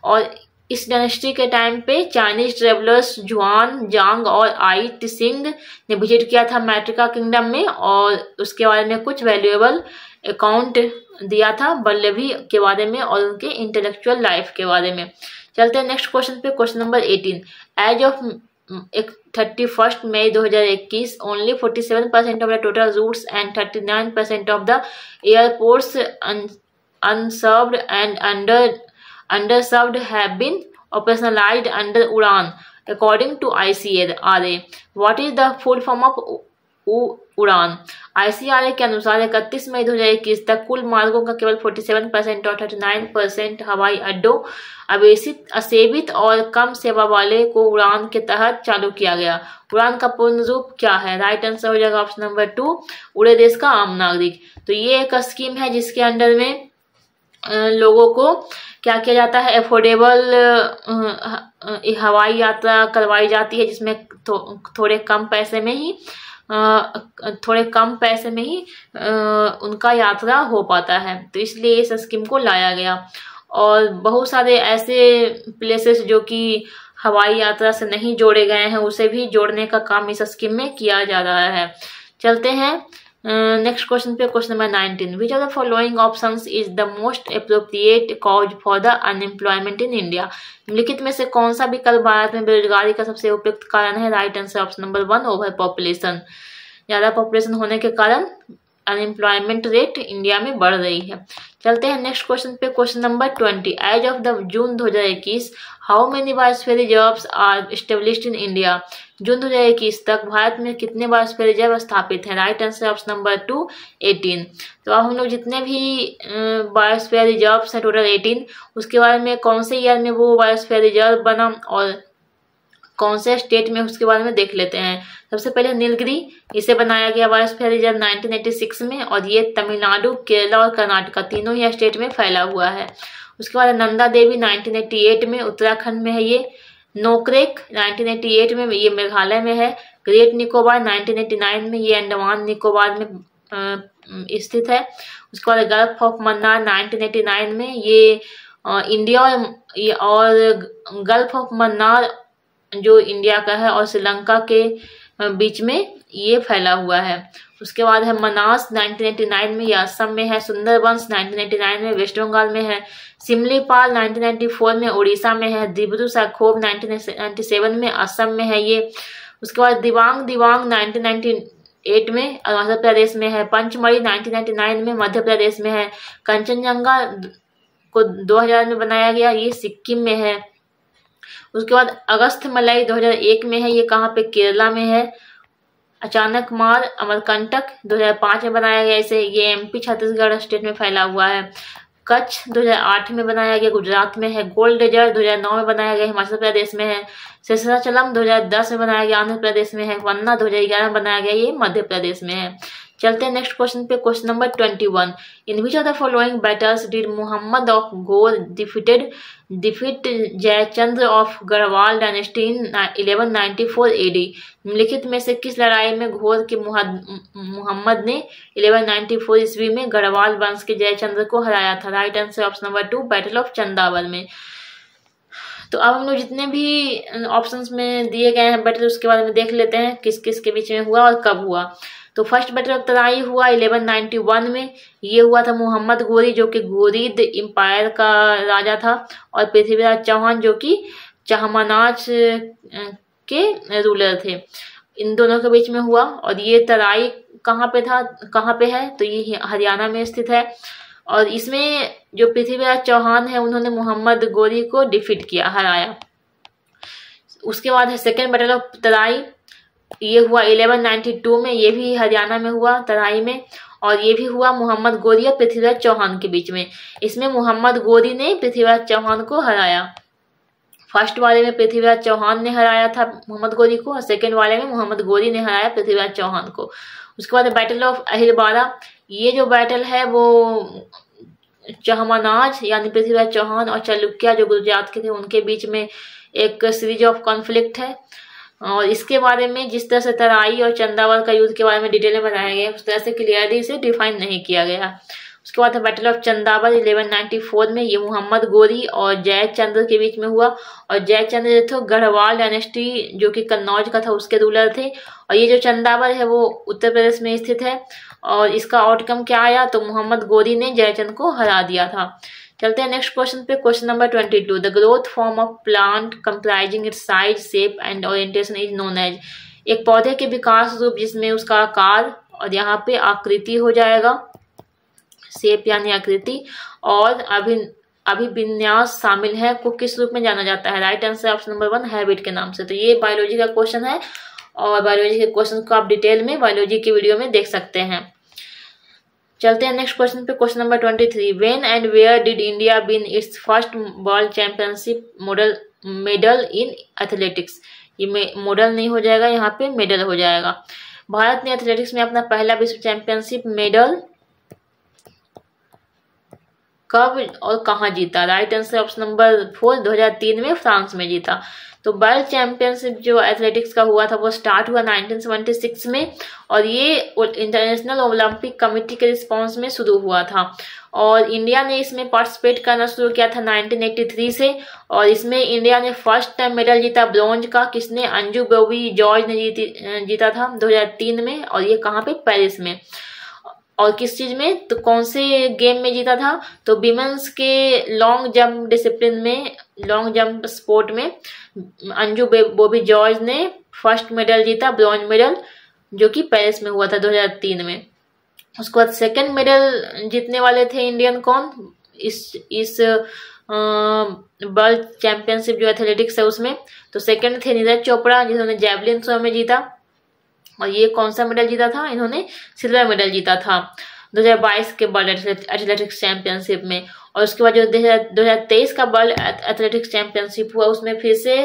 और इस डायनेस्टी के टाइम पे चाइनीज ट्रेवलर्स जुआन जांग और आई टिसिंग ने विजिट किया था मैत्रका किंगडम में, और उसके बारे में कुछ वैल्यूएबल अकाउंट दिया था बल्लभी के बारे में और उनके इंटेलेक्चुअल लाइफ के बारे में। चलते हैं नेक्स्ट क्वेश्चन पे, question number 18। As of 31 May 2021 only 47% of the total routes and 39% of the airports unserved and underserved have been operationalized under UDAN according to ICRA. What is the full form of UDAN? ICRA के अनुसार 31 May 2021 तक कुल मार्गों का केवल 47% और 39% हवाई अड्डों, असेवित और कम सेवा वाले को उड़ान के तहत चालू किया गया। उड़ान का पूर्ण रूप क्या है? राइट आंसर हो जाएगा ऑप्शन नंबर 2 उड़े देश का आम नागरिक। तो ये एक स्कीम है जिसके अंडर में लोगों को क्या किया जाता है, एफोर्डेबल हवाई यात्रा करवाई जाती है, जिसमें थोड़े कम पैसे में ही उनका यात्रा हो पाता है। तो इसलिए इस स्कीम को लाया गया। और बहुत सारे ऐसे प्लेसेस जो कि हवाई यात्रा से नहीं जोड़े गए हैं उसे भी जोड़ने का काम इस स्कीम में किया जा रहा है। चलते हैं नेक्स्ट क्वेश्चन पे, question number 19। Which of the following options is the most appropriate cause for the unemployment in India? निम्नलिखित में से कौन सा विकल्प भारत में बेरोजगारी का सबसे उपयुक्त कारण है? Right answer option number 1 over population. ज्यादा पॉपुलेशन होने के कारण अनएम्प्लॉयमेंट रेट इंडिया में बढ़ रही है। चलते हैं नेक्स्ट क्वेश्चन पे, question number 20। As of the June 2021 how many biosphere reserves are established in India. जून 2021 तक भारत में कितने बायोस्फीयर रिजर्व स्थापित हैं? Right answer option number 2 18। तो अब हम लोग जितने भी बायोस्फीयर रिजर्व्स हैं टोटल 18, उसके बारे में कौन से ईयर में वो बायोस्फीयर रिजर्व बना और कौन से स्टेट में उसके बारे में देख लेते हैं। सबसे पहले नीलगिरी, इसे बनाया गया बायोस्फीयर रिजर्व 1986 में और ये तमिलनाडु, केरला और कर्नाटक तीनों ही स्टेट में फैला हुआ है। उसके बाद नंदा देवी 1988 में उत्तराखंड में है ये। नोकरेक 1988 में ये मेघालय में है। ग्रेट निकोबार 1989 में ये अंडमान निकोबार में स्थित है। उसके बाद गल्फ ऑफ मन्नार 1989 में ये इंडिया और गल्फ ऑफ मन्नार जो इंडिया का है और श्रीलंका के बीच में ये फैला हुआ है। उसके बाद है मनास 1989 में, ये असम में है। सुंदरबंस 1989 में वेस्ट बंगाल में है। सिमलीपाल 1994 में उड़ीसा में है। दिब्रू सैखोव 1997 में असम में है ये। उसके बाद दिबांग 1998 में अरुणाचल प्रदेश में है। पंचमढ़ी 1999 में मध्य प्रदेश में है। कंचनजंगा को 2000 में बनाया गया, ये सिक्किम में है। उसके बाद अगस्त मलाई 2001 में है, ये कहाँ पे? केरला में है। अचानक मार अमरकंटक 2005 में बनाया गया इसे, ये एमपी छत्तीसगढ़ स्टेट में फैला हुआ है। कच्छ 2008 में बनाया गया, गुजरात में है। गोल्ड डेजर्ट 2009 में बनाया गया, हिमाचल प्रदेश में है। शेषाचलम 2010 में बनाया गया, आंध्र प्रदेश में है। वन्ना 2011 में बनाया गया, ये मध्य प्रदेश में है। चलते हैं नेक्स्ट क्वेश्चन पे, question number 21। In which of the following battles did Muhammad of Ghor defeat Jaichandra of Garhwal dynasty in 1194 AD। निम्नलिखित में से किस लड़ाई में घोर के मुहम्मद ने 1194 ईस्वी में गढ़वाल वंश के जयचंद्र को हराया था? Right answer option number 2 battle of Chandawar में। तो अब हम लोग जितने भी ऑप्शंस में दिए गए हैं बैटल, उसके बारे में देख लेते हैं किस किस के बीच में हुआ और कब हुआ। तो फर्स्ट बैटल ऑफ तराई हुआ 1191 में, ये हुआ था मुहम्मद गोरी जो कि गोरीद एम्पायर का राजा था, और पृथ्वीराज चौहान जो कि चहमनाच के रूलर थे। इन दोनों के बीच में हुआ। और ये तराई कहाँ पे है? तो ये हरियाणा में स्थित है। और इसमें जो पृथ्वीराज चौहान है उन्होंने मुहम्मद गोरी को डिफीट किया, हराया। उसके बाद है सेकेंड बैटल ऑफ तराई, ये हुआ 1192 में, ये भी हरियाणा में हुआ तराई में, और ये भी हुआ मुहम्मद गोरी और पृथ्वीराज चौहान के बीच में। इसमें मुहम्मद गोरी ने पृथ्वीराज चौहान को हराया। फर्स्ट वाले में पृथ्वीराज चौहान ने हराया था मुहम्मद गोरी को, और सेकेंड वाले में मुहम्मद गोरी ने हराया पृथ्वीराज चौहान को। उसके बाद बैटल ऑफ अहिरबारा, ये जो बैटल है वो चहमनाज यानी पृथ्वीराज चौहान और चालुक्य जो गुजरात के थे उनके बीच में एक सीरीज ऑफ कॉन्फ्लिक्ट है। और इसके बारे में जिस तरह से तराई और चंदावल का युद्ध के बारे में डिटेल में बताया गया, उस तरह से क्लियरली इसे डिफाइन नहीं किया गया। उसके बाद बैटल ऑफ चंदावल 1194 में, ये मुहम्मद गोरी और जयचंद्र के बीच में हुआ। और जयचंद्र जो थे गढ़वाल डायनेस्टी जो कि कन्नौज का था उसके रूलर थे। और ये जो चंदावल है वो उत्तर प्रदेश में स्थित है। और इसका आउटकम क्या आया? तो मुहम्मद गोरी ने जयचंद्र को हरा दिया था। चलते हैं नेक्स्ट क्वेश्चन पे, question number 22। The growth form of plant comprising its size, shape and orientation is known as. एक पौधे के विकास रूप जिसमें उसका आकार और यहाँ पे आकृति हो जाएगा, शेप यानी आकृति, और अभिविन्यास शामिल है, को किस रूप में जाना जाता है? Right answer option number 1 habit के नाम से। तो ये बायोलॉजी का क्वेश्चन है, और बायोलॉजी के क्वेश्चन को आप डिटेल में बायोलॉजी की वीडियो में देख सकते हैं। चलते हैं नेक्स्ट क्वेश्चन पे, question number 23। When and where did India win its first world championship medal in athletics. ये मॉडल नहीं हो जाएगा, यहाँ पे मेडल हो जाएगा। भारत ने एथलेटिक्स में अपना पहला विश्व चैंपियनशिप मेडल कब और कहाँ जीता? राइट आंसर ऑप्शन नंबर 4 2003 में फ्रांस में जीता। तो वर्ल्ड चैंपियनशिप जो एथलेटिक्स का हुआ था वो स्टार्ट हुआ 1976 में, और ये इंटरनेशनल ओलंपिक कमेटी के रिस्पॉन्स में शुरू हुआ था। और इंडिया ने इसमें पार्टिसिपेट करना शुरू किया था 1983 से। और इसमें इंडिया ने फर्स्ट टाइम मेडल जीता ब्रॉन्ज का, किसने? अंजू बॉबी जॉर्ज ने जीता था 2003 में, और ये कहाँ पे? पेरिस में। और किस चीज में? तो कौन से गेम में जीता था? तो विमेंस के लॉन्ग जंप डिसिप्लिन में, लॉन्ग जंप स्पोर्ट में अंजू बॉबी जॉर्ज ने फर्स्ट मेडल जीता, ब्रॉन्ज मेडल, जो कि पेरिस में हुआ था 2003 में। उसके बाद सेकंड मेडल जीतने वाले थे इंडियन कौन इस वर्ल्ड चैंपियनशिप जो एथलेटिक्स है उसमें, तो सेकंड थे नीरज चोपड़ा जिन्होंने जैवलिन थ्रो में जीता। और ये कौन सा मेडल जीता था, इन्होंने सिल्वर मेडल जीता था 2022 के वर्ल्ड एथलेटिक्स चैंपियनशिप में। और उसके बाद जो 2023 का वर्ल्ड एथलेटिक्स चैंपियनशिप हुआ उसमें फिर से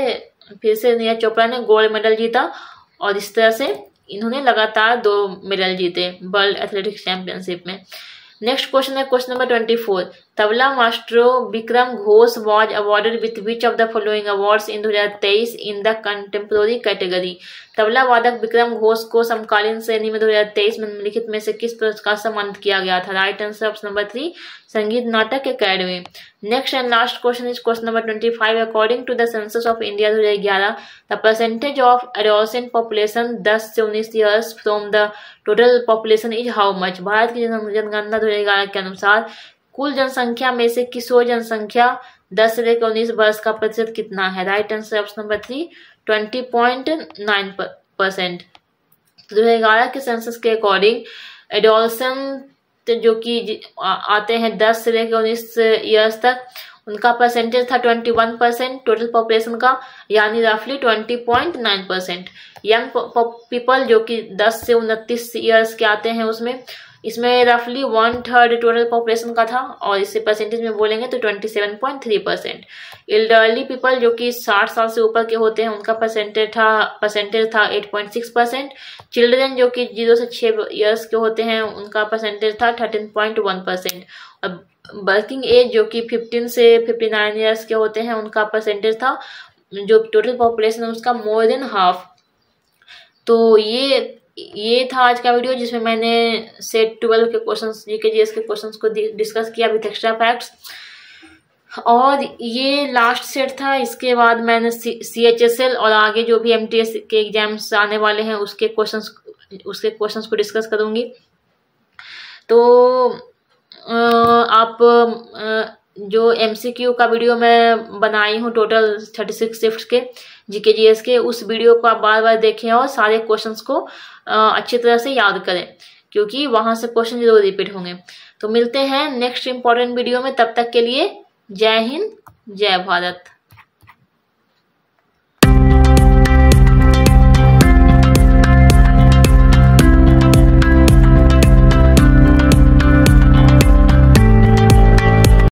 नीरज चोपड़ा ने गोल्ड मेडल जीता। और इस तरह से इन्होंने लगातार 2 मेडल जीते वर्ल्ड एथलेटिक्स चैंपियनशिप में। नेक्स्ट क्वेश्चन है question number 24। Tabla maestro Vikram Ghosh was awarded with which of the following awards in 2023 in the contemporary category. Tabla वादक विक्रम घोष को समकालीन श्रेणी में 2023 में निम्नलिखित में से किस पुरस्कार से सम्मानित किया गया था। Right answer option number 3 Sangeet Natak Akademi. Next and last question is question number 25। According to the census of India 2011 the percentage of adolescent population 10 से 19 years from the total population is how much. Bharat की जनगणना 2011 के अनुसार कुल जनसंख्या में से किशोर जनसंख्या 10 से लेकर 19 वर्ष का प्रतिशत कितना है। Right answer option number 3 20.9%। 2011 के सेंसस के अकॉर्डिंग एडोलसेंट जो कि आते हैं 10 से लेकर 19 ईयर्स तक, उनका परसेंटेज था 21% टोटल पॉपुलेशन का, यानी रफली 20.9%। यंग पीपल जो कि 10 से 29 ईयर्स के आते हैं इसमें रफली 1/3 टोटल पॉपुलेशन का था, और इससे परसेंटेज में बोलेंगे तो 27.3%। एल्डरली पीपल जो कि 60 साल से ऊपर के होते हैं उनका परसेंटेज था 8.6%। चिल्ड्रन जो कि 0 से 6 ईयर्स के होते हैं उनका परसेंटेज था 13.1%। और वर्किंग एज जो कि 15 से 59 ईयर्स के होते हैं उनका परसेंटेज था जो टोटल पॉपुलेशन है उसका मोर देन हाफ। तो ये था आज का वीडियो जिसमें मैंने सेट 12 के क्वेश्चंस जीके जीएस के क्वेश्चंस को डिस्कस किया विद एक्स्ट्रा फैक्ट्स, और ये लास्ट सेट था। इसके बाद मैंने CHSL और आगे जो भी MTS के एग्जाम्स आने वाले हैं उसके क्वेश्चंस को डिस्कस करूंगी। तो आप जो MCQ का वीडियो मैं बनाई हूँ टोटल 36 शिफ्ट्स के जीके जीएस के, उस वीडियो को आप बार बार देखें और सारे क्वेश्चंस को अच्छी तरह से याद करें, क्योंकि वहां से क्वेश्चन जरूर रिपीट होंगे। तो मिलते हैं नेक्स्ट इंपॉर्टेंट वीडियो में, तब तक के लिए जय हिंद जय भारत।